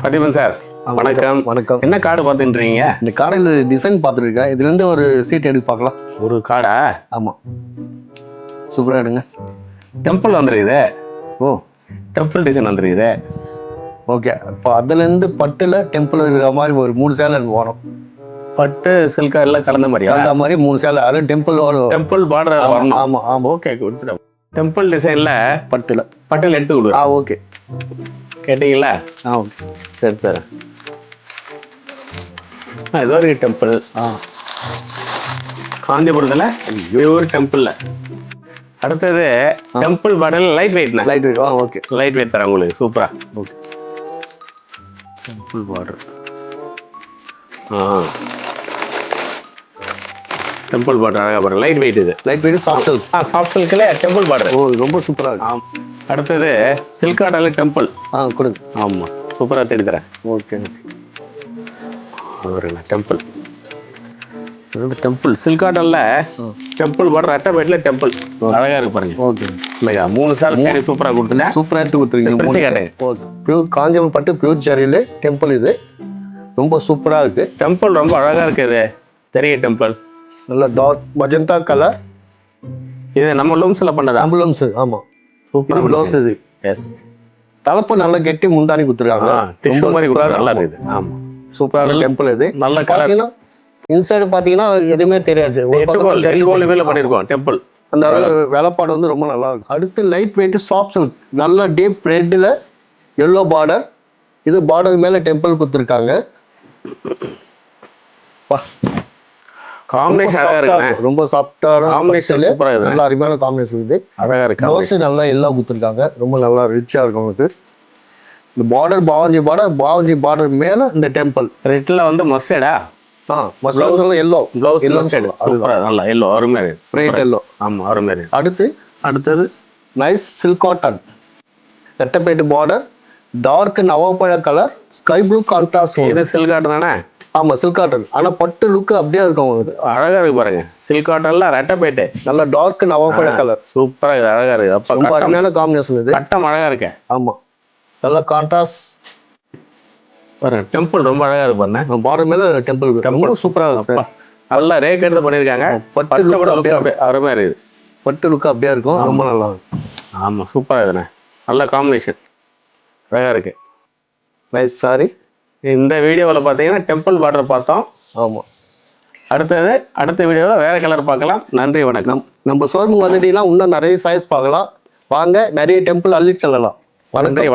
பதிவன் sir வணக்கம். வணக்கம். என்ன கார்டு பார்த்துட்டுருக்கீங்க? இந்த கார்டில் டிசைன் பார்த்துருக்கேன். இதுலேருந்து ஒரு சீட் எடுத்து பார்க்கலாம். ஒரு கார்டா? ஆமாம், சூப்பராக எடுங்க. டெம்பிள் வந்துருக்குது. ஓ, டெம்பிள் டிசைன் வந்துருக்குது. ஓகே. இப்போ அதுலேருந்து பட்டில் டெம்பிள் இருக்கிற மாதிரி ஒரு 3 சேலை எனக்கு வரும். பட்டு சில்கா எல்லாம் கலந்த மாதிரியா? அந்த மாதிரி 3 சேலை, அது டெம்பிள் டெம்பிள் பார்டர் வரணும். ஆமாம் ஆமாம். ஓகே, கொடுத்துட்டேன். டெம்பிள் டிசைனில் பட்டில் எடுத்து கொடு. ஓகே. கேட்டீங்களா? ஓகே, எடுத்துறேன். இது ஒரு டெம்பிள். காஞ்சிபுரத்தில் ஒரு டெம்பிளில். அடுத்தது temple border light weight. Okay. Light weight தரேன் உங்களுக்கு. சூப்பரா. Okay. Temple border. Temple border அழகாக பாருங்க. Light weight. இது light weight soft silk. Soft சில்கில் டெம்பிள் பார்டர். ஓ, ரொம்ப சூப்பராக இருக்கு. அடுத்தது சில்க் காட்டன்ல டெம்பிள். கொடுங்க. ஆமாம், சூப்பராக தேடி தரேன். ஓகே. டெம்பிள் டெம்பிள் சில்க் காட்டன்ல டெம்பிள் பார்டர் ரெட்டை வெயிட்ல டெம்பிள் அழகா இருக்கு பாருங்க. ஓகே. இல்லையா? 3 சார் தேடி சூப்பராக கொடுத்துட்டேன். சூப்பராக எடுத்து கொடுத்துருக்கீங்க. ஓகே. பியூர் காஞ்சிபுரம் பட்டு பியூர் ஜரியில டெம்பிள். இது ரொம்ப சூப்பராக இருக்கு. டெம்பிள் ரொம்ப அழகா இருக்கு. இது தெரிய டெம்பிள் நல்ல டார்க் மஜந்தா கலர். இது நம்ம லூம்ஸ்ல பண்ணதா? ஆம்புலன்ஸ். ஆமா, சூப்பரா ப்ளவுஸ். இது எஸ். தலப்பு நல்லா கெட்டி முந்தானி கொடுத்துருக்காங்க. டிஷ்யூ மாதிரி கொடுத்தா நல்லா இருக்குது. ஆமா, சூப்பரான டெம்பிள். இது நல்ல கலர். இன்சைடு பாத்தீங்கன்னா எதுவுமே தெரியாது. பண்ணிருக்கோம் டெம்பிள். அந்த வேலைப்பாடு வந்து ரொம்ப நல்லா இருக்கும். அடுத்து லைட் வெயிட் சாஃப்ட் சில்க். நல்ல டீப் ரெட்ல எல்லோ பார்டர். இது பார்டர் மேல டெம்பிள் கொடுத்துருக்காங்க. காம்பினேஷன் அழகா இருக்கு. ரொம்ப சாஃப்டான காம்பினேஷன் சூப்பரா இருக்கு. நல்ல அருமையான காம்பினேஷன். இது அழகா இருக்கு. ப்ளவுஸ் நல்லா எல்லாம் கொடுத்துருக்காங்க. ரொம்ப நல்லா ரிச்சா இருக்கும் உங்களுக்கு. இந்த பார்டர் பாவஞ்சி பார்டர் மேல இந்த டெம்பிள். ரெட்ல வந்து மஸ்டர்டா? Yellow blouse mustard. சூப்பரா, நல்லா எல்லோ அருமையா இருக்கு. Bright yellow. ஆமா, அருமையா இருக்கு. அடுத்தது நைஸ் சில்க் காட்டன். ரெட்டப்பேட்டு பார்டர், டார்க் நவப்பழ கலர், ஸ்கை ப்ளூ கான்ட்ராஸ்ட். இது சில்க் காட்டன் தானே? ஆமா, சில்க் காட்டன். ஆனா பட்டு லுக் அப்படியே இருக்கும். அழகா இருக்கு பாருங்க. சில்க் காட்டன்ல ரெட்டப்பேட்டு நல்ல டார்க் நவப்பழ கலர். சூப்பரா இருக்கு. அழகா இருக்கு. அப்ப அருமையான காம்பினேஷன். இது கட்டம் அழகா இருக்கு. ஆமா, நல்ல கான்ட்ராஸ்ட் பாருங்க. டெம்பிள் ரொம்ப அழகா இருக்கு பாருங்க. பார்டர் மேல டெம்பிள் ரொம்ப சூப்பரா இருக்கு. நல்லா ரேக் எடுத்து பண்ணிருக்காங்க. பட்டு லுக் அப்படியே அருமையா இருக்குது. பட்டு லுக் அப்படியே இருக்கும். ரொம்ப நல்லா இருக்கும். ஆமா, சூப்பரா இருக்குண்ணே. நல்ல காம்பினேஷன் அழகா இருக்கு. Nice sorry. இந்த வீடியோவில் பார்த்தீங்கன்னா டெம்பிள் பார்டர் பார்த்தோம். ஆமா. அடுத்த வீடியோவில் வேற கலர் பார்க்கலாம். நன்றி, வணக்கம். நம்ம ஷோரூம் வந்துட்டீங்கன்னா இன்னும் நிறைய சைஸ் பார்க்கலாம். வாங்க, நிறைய டெம்பிள் அள்ளி செல்லலாம். நன்றி.